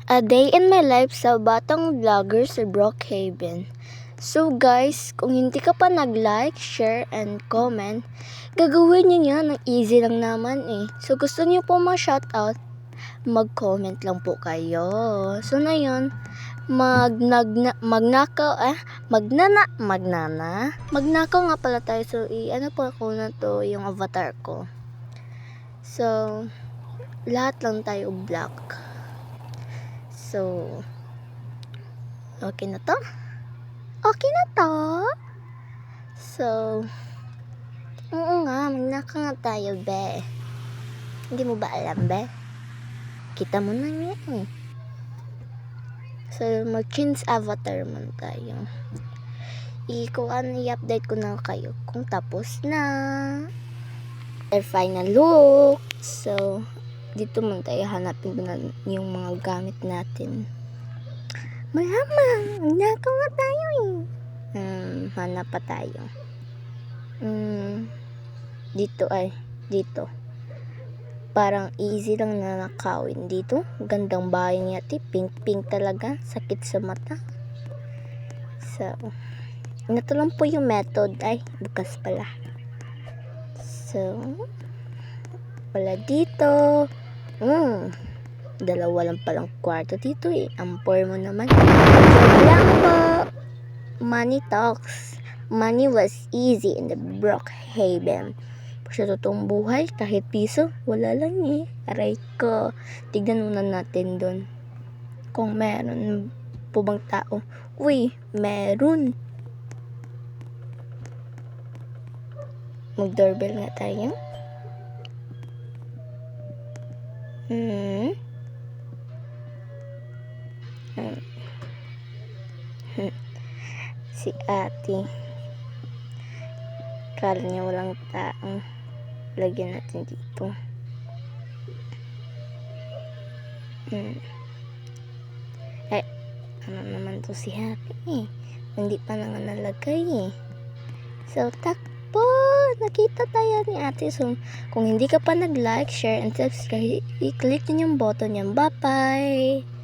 A day in my life sa batang vlogger sa Brookhaven. So guys, kung hindi ka pa nag-like, share, and comment, gagawin nyo yan. Ang easy lang naman eh. So gusto nyo po ma-shoutout, mag-comment lang po kayo. So na yun, magnakaw nga pala tayo. So ano po ako na to, yung avatar ko. So, lahat lang tayo black. So, okay na to? Okay na to? So, oo nga, magnakaw nga tayo, be. Hindi mo ba alam, be? Kita mo na nga eh. So, mag-change avatar man tayo. I-update ko na kayo kung tapos na. Our final look. So, dito man tayo hanapin ko na yung mga gamit natin. Malamang, nakaw nga tayo eh. Hanap pa tayo. Dito. Parang easy lang na nakawin dito. Gandang bahay niya, pink talaga. Sakit sa mata. So, ito lang po yung method. Ay, bukas pala. So, wala dito. Dalawa lang palang kwarto dito eh. Ampor mo naman. Lang po. Money talks. Money was easy in the Brookhaven. Sa totoong buhay, kahit piso, wala lang eh. Aray ko. Tignan muna natin doon. Kung meron po bang tao. Uy, meron. Mag-doorbell nga tayo. Si ate. Kala niya walang tao. Lagyan natin dito. Ay, ano naman to si Happy eh. Hindi pa nga nalagay eh. So, takbo! Nakita tayo ni ate. So, kung hindi ka pa nag-like, share, and subscribe, i-click nyo yung button yan. Bye-bye!